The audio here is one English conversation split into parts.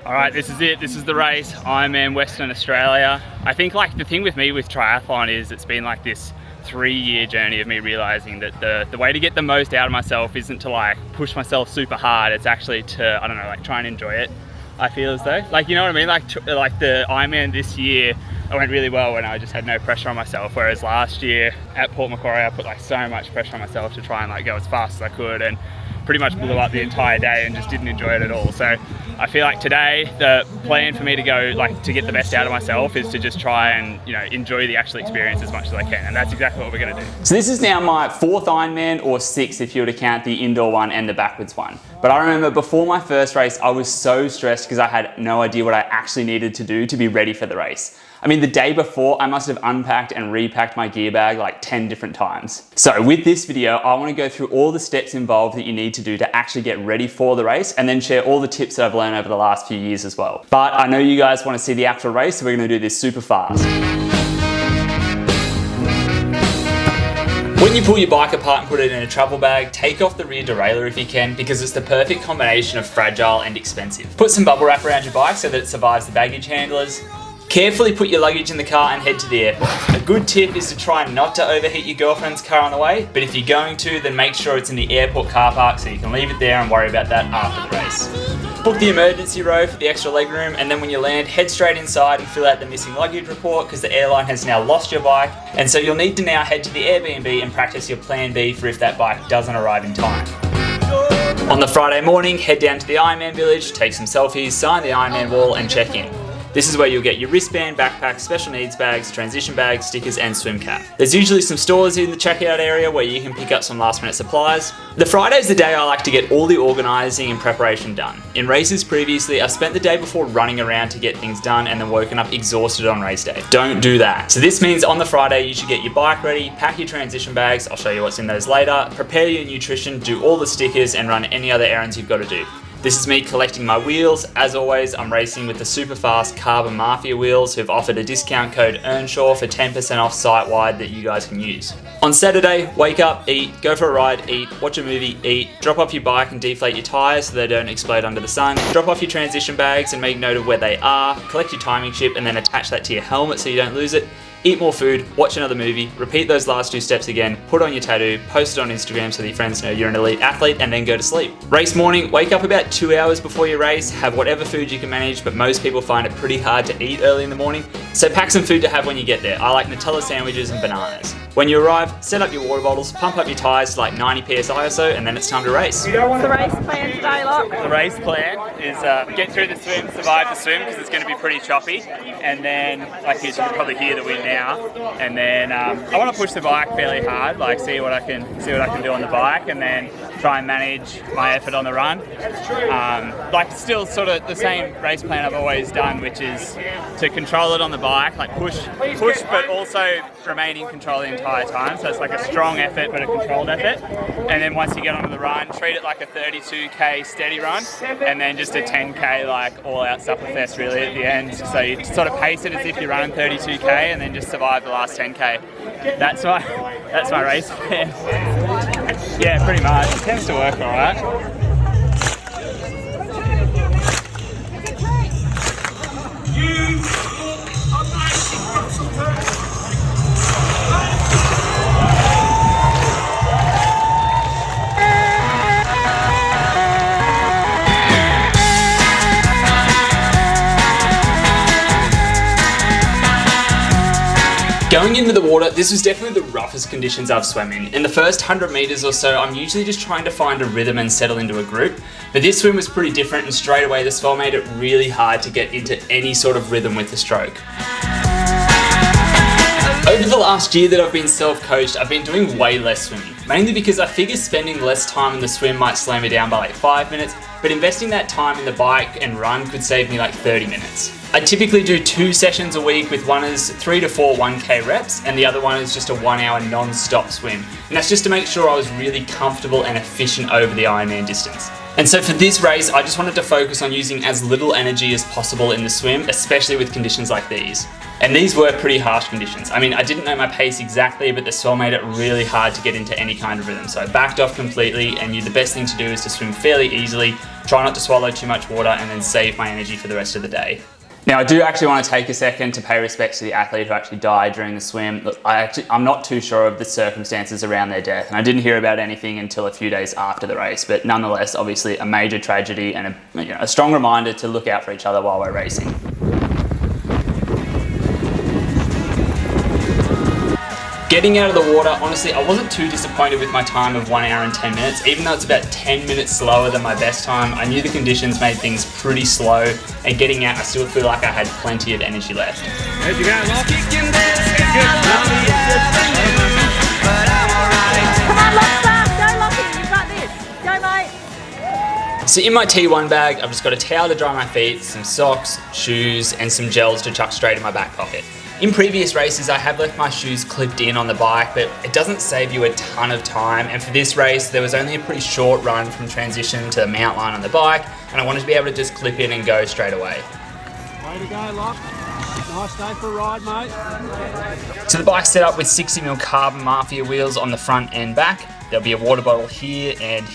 All right, this is it. This is the race, Ironman Western Australia. I think like the thing with me with triathlon is it's been like this 3-year journey of me realizing that the way to get the most out of myself isn't to like push myself super hard. It's actually to, I don't know, like try and enjoy it. I feel as though, like, you know what I mean? Like the Ironman this year, I went really well when I just had no pressure on myself. Whereas last year at Port Macquarie, I put like so much pressure on myself to try and like go as fast as I could, and pretty much blew up the entire day and just didn't enjoy it at all. So I feel like today the plan for me to go like to get the best out of myself is to just try and, you know, enjoy the actual experience as much as I can, and that's exactly what we're going to do. So this is now my 4th Ironman, or 6th if you were to count the indoor one and the backwards one. But I remember before my first race I was so stressed because I had no idea what I actually needed to do to be ready for the race. I mean, the day before, I must have unpacked and repacked my gear bag like 10 different times. So with this video, I want to go through all the steps involved that you need to do to actually get ready for the race, and then share all the tips that I've learned over the last few years as well. But I know you guys want to see the actual race, so we're going to do this super fast. When you pull your bike apart and put it in a travel bag, take off the rear derailleur if you can, because it's the perfect combination of fragile and expensive. Put some bubble wrap around your bike so that it survives the baggage handlers. Carefully put your luggage in the car and head to the airport. A good tip is to try not to overheat your girlfriend's car on the way, but if you're going to, then make sure it's in the airport car park so you can leave it there and worry about that after the race. Book the emergency row for the extra legroom, and then when you land, head straight inside and fill out the missing luggage report, because the airline has now lost your bike, and so you'll need to now head to the Airbnb and practice your plan B for if that bike doesn't arrive in time. On the Friday morning, head down to the Ironman village, take some selfies, sign the Ironman wall and check in. This is where you'll get your wristband, backpack, special needs bags, transition bags, stickers and swim cap. There's usually some stores in the checkout area where you can pick up some last minute supplies. The Friday is the day I like to get all the organising and preparation done. In races previously, I've spent the day before running around to get things done and then woken up exhausted on race day. Don't do that. So this means on the Friday you should get your bike ready, pack your transition bags, I'll show you what's in those later, prepare your nutrition, do all the stickers and run any other errands you've got to do. This is me collecting my wheels. As always, I'm racing with the super fast Carbon Mafia wheels, who've offered a discount code Earnshaw for 10% off site-wide that you guys can use. On Saturday, wake up, eat, go for a ride, eat, watch a movie, eat, drop off your bike and deflate your tyres so they don't explode under the sun, drop off your transition bags and make note of where they are, collect your timing chip and then attach that to your helmet so you don't lose it. Eat more food, watch another movie, repeat those last 2 steps again, put on your tattoo, post it on Instagram so that your friends know you're an elite athlete, and then go to sleep. Race morning, wake up about 2 hours before your race, have whatever food you can manage, but most people find it pretty hard to eat early in the morning, so pack some food to have when you get there. I like Nutella sandwiches and bananas. When you arrive, set up your water bottles, pump up your tyres to like 90 psi or so, and then it's time to race. What's the race plan today, Locke? The race plan is get through the swim, survive the swim because it's going to be pretty choppy, and then like you can probably hear the wind now. And then I want to push the bike fairly hard, like see what I can do on the bike, and then try and manage my effort on the run. Like still sort of the same race plan I've always done, which is to control it on the bike, like push, but also remain in control the entire time. So it's like a strong effort, but a controlled effort. And then once you get onto the run, treat it like a 32k steady run, and then just a 10k like all-out supper fest really at the end. So you sort of pace it as if you're running 32k, and then just survive the last 10k. That's my race plan. Yeah, pretty much. It tends to work all right. Going into the water, this was definitely the roughest conditions I've swum in. In the first 100 meters or so, I'm usually just trying to find a rhythm and settle into a group, but this swim was pretty different, and straight away the swell made it really hard to get into any sort of rhythm with the stroke. Over the last year that I've been self-coached, I've been doing way less swimming, mainly because I figure spending less time in the swim might slow me down by like 5 minutes, but investing that time in the bike and run could save me like 30 minutes. I typically do 2 sessions a week, with one is 3 to 4 1k reps and the other one is just a 1 hour non-stop swim. And that's just to make sure I was really comfortable and efficient over the Ironman distance. And so for this race, I just wanted to focus on using as little energy as possible in the swim, especially with conditions like these. And these were pretty harsh conditions. I mean, I didn't know my pace exactly, but the swell made it really hard to get into any kind of rhythm. So I backed off completely, and the best thing to do is to swim fairly easily, try not to swallow too much water, and then save my energy for the rest of the day. Now, I do actually want to take a second to pay respects to the athlete who actually died during the swim. Look, I'm not too sure of the circumstances around their death, and I didn't hear about anything until a few days after the race, but nonetheless, obviously a major tragedy and a strong reminder to look out for each other while we're racing. Getting out of the water, honestly, I wasn't too disappointed with my time of 1 hour and 10 minutes. Even though it's about 10 minutes slower than my best time, I knew the conditions made things pretty slow, and getting out, I still feel like I had plenty of energy left. There you go, Locke. Come on, Lobster. Go, Lockie. You've got this. Go, mate. So in my T1 bag, I've just got a towel to dry my feet, some socks, shoes, and some gels to chuck straight in my back pocket. In previous races, I have left my shoes clipped in on the bike, but it doesn't save you a ton of time. And for this race, there was only a pretty short run from transition to the mount line on the bike, and I wanted to be able to just clip in and go straight away. Way to go, Locke. Nice day for a ride, mate. So the bike's set up with 60mm carbon Mafia wheels on the front and back. There'll be a water bottle here, and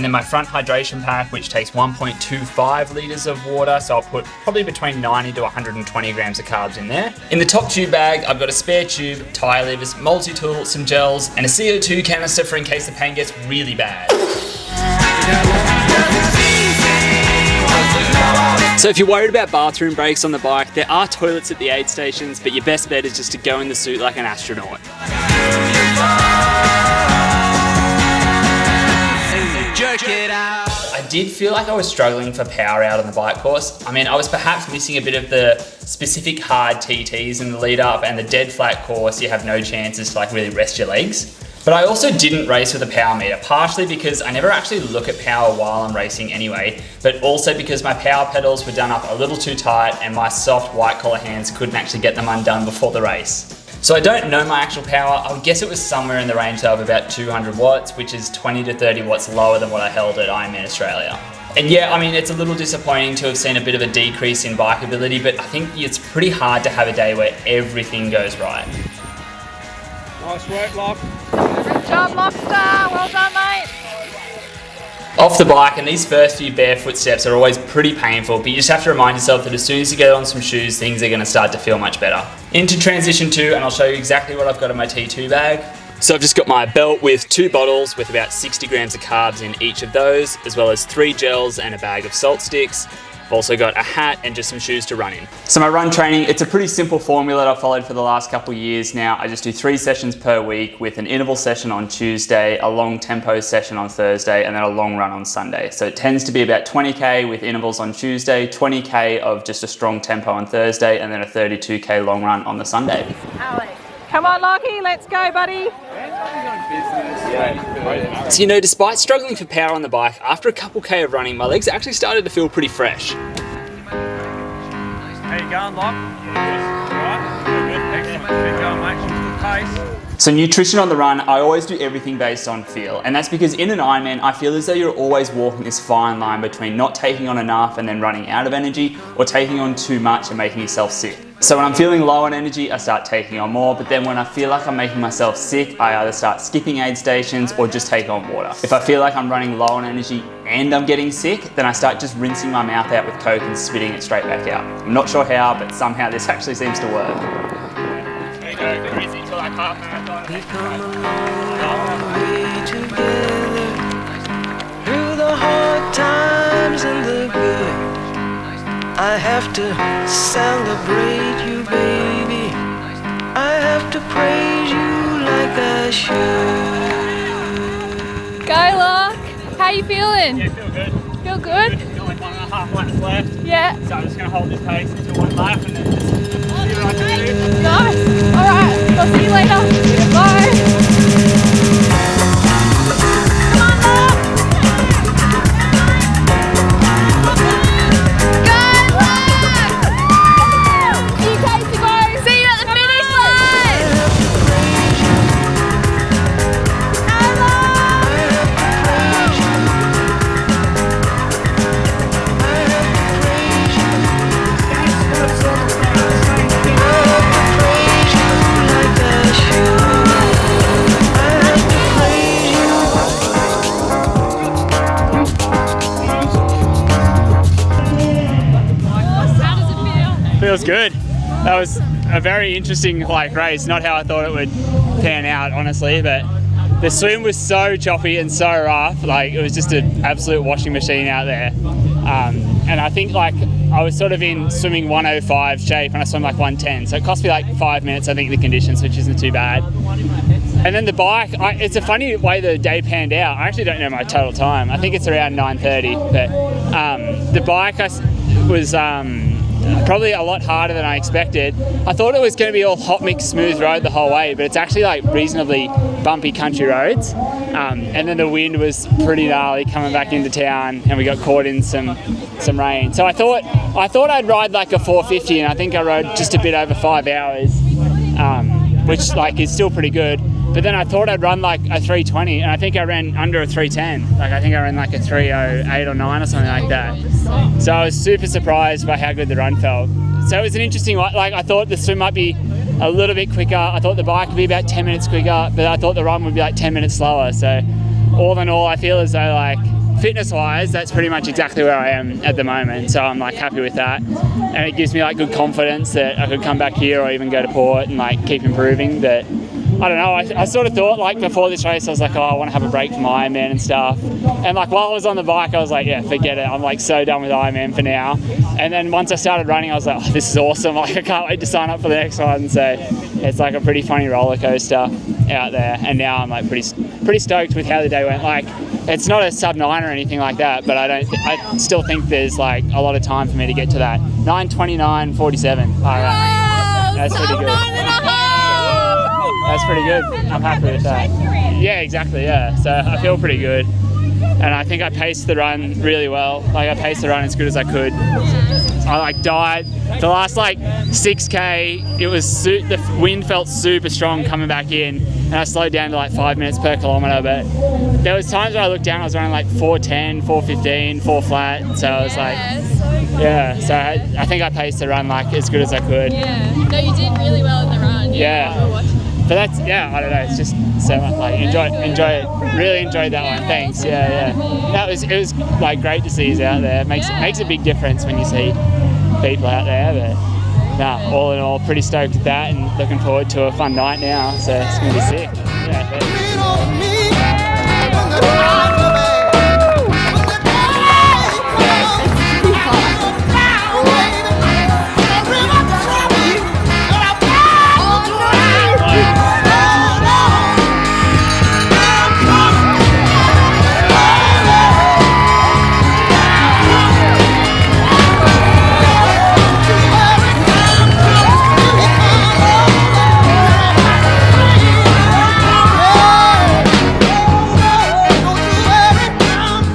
then my front hydration pack, which takes 1.25 litres of water, so I'll put probably between 90 to 120 grams of carbs in there. In the top tube bag, I've got a spare tube, tyre levers, multi-tool, some gels, and a CO2 canister for in case the pain gets really bad. So if you're worried about bathroom breaks on the bike, there are toilets at the aid stations, but your best bet is just to go in the suit like an astronaut. I did feel like I was struggling for power out on the bike course. I mean, I was perhaps missing a bit of the specific hard TTs in the lead up, and the dead flat course, you have no chances to like really rest your legs. But I also didn't race with a power meter, partially because I never actually look at power while I'm racing anyway, but also because my power pedals were done up a little too tight and my soft white collar hands couldn't actually get them undone before the race. So I don't know my actual power. I would guess it was somewhere in the range of about 200 watts, which is 20 to 30 watts lower than what I held at Ironman Australia. And yeah, I mean, it's a little disappointing to have seen a bit of a decrease in bike ability, but I think it's pretty hard to have a day where everything goes right. Nice work, Locke. Good job, Lobster. Well done, mate. Off the bike, and these first few barefoot steps are always pretty painful, but you just have to remind yourself that as soon as you get on some shoes, things are going to start to feel much better. Into transition 2, and I'll show you exactly what I've got in my T2 bag. So I've just got my belt with 2 bottles with about 60 grams of carbs in each of those, as well as 3 gels and a bag of salt sticks. I've also got a hat and just some shoes to run in. So my run training, it's a pretty simple formula that I've followed for the last couple of years now. I just do 3 sessions per week with an interval session on Tuesday, a long tempo session on Thursday, and then a long run on Sunday. So it tends to be about 20K with intervals on Tuesday, 20K of just a strong tempo on Thursday, and then a 32K long run on the Sunday. Alex. Come on, Lockie. Let's go, buddy. So you know, despite struggling for power on the bike, after a couple K of running, my legs actually started to feel pretty fresh. How you going, Locke? Right? Good. Excellent. Keep going, mate. On to the pace. So nutrition on the run, I always do everything based on feel. And that's because in an Ironman, I feel as though you're always walking this fine line between not taking on enough and then running out of energy, or taking on too much and making yourself sick. So when I'm feeling low on energy, I start taking on more, but then when I feel like I'm making myself sick, I either start skipping aid stations or just take on water. If I feel like I'm running low on energy and I'm getting sick, then I start just rinsing my mouth out with Coke and spitting it straight back out. I'm not sure how, but somehow this actually seems to work. There you go, easy till like half marathon. We come a long way together, through the hard times and the good. I have to celebrate you, baby. I have to praise you like I should. Go, Locke. How you feeling? Yeah, feel good. Feel good? Got like 1.5 laps left. Yeah. So I'm just going to hold this pace until 1 lap and then just see what I can do. Nice. All right. I'll see you later. Bye. Feels good. That was a very interesting like race. Not how I thought it would pan out, honestly, but the swim was so choppy and so rough. Like it was just an absolute washing machine out there. And I think like I was sort of in swimming 105 shape and I swam like 110. So it cost me like 5 minutes, I think, the conditions, which isn't too bad. And then the bike, it's a funny way the day panned out. I actually don't know my total time. I think it's around 9:30, but the bike was probably a lot harder than I expected. I thought it was going to be all hot mix smooth road the whole way, but it's actually like reasonably bumpy country roads. And then the wind was pretty gnarly coming back into town, and we got caught in some rain. So I thought I'd ride like a 450, and I think I rode just a bit over 5 hours, which like is still pretty good. But then I thought I'd run like a 320, and I think I ran under a 310. Like I think I ran like a 308 or 9 or something like that. So I was super surprised by how good the run felt. So it was an interesting, like I thought the swim might be a little bit quicker. I thought the bike would be about 10 minutes quicker, but I thought the run would be like 10 minutes slower. So all in all, I feel as though like fitness-wise, that's pretty much exactly where I am at the moment. So I'm like happy with that, and it gives me like good confidence that I could come back here or even go to Port and like keep improving. But I don't know, I sort of thought like before this race I was like, oh, I want to have a break from Ironman and stuff, and like while I was on the bike I was like, yeah, forget it, I'm like so done with Ironman for now. And then once I started running I was like, oh, this is awesome, like I can't wait to sign up for the next one. So it's like a pretty funny roller coaster out there, and now I'm like pretty stoked with how the day went. Like it's not a sub-9 or anything like that, but I still think there's like a lot of time for me to get to that 9:29:47. That's pretty good. That's pretty good. I'm happy with that. Yeah, exactly, yeah. So I feel pretty good. And I think I paced the run really well. Like I paced the run as good as I could. I like died. The last like 6K, it was the wind felt super strong coming back in, and I slowed down to like 5 minutes per kilometre. But there was times where I looked down, I was running like 4:10, 4:15, 4 flat. So I was like, yeah. So I think I paced the run like as good as I could. Yeah. No, you did really well in the run. Yeah. But that's, yeah, I don't know, it's just so much like, enjoy it, really enjoyed that one, thanks, yeah. It was like great to see you out there, it makes a big difference when you see people out there, but all in all, pretty stoked with that and looking forward to a fun night now, so it's going to be sick, yeah.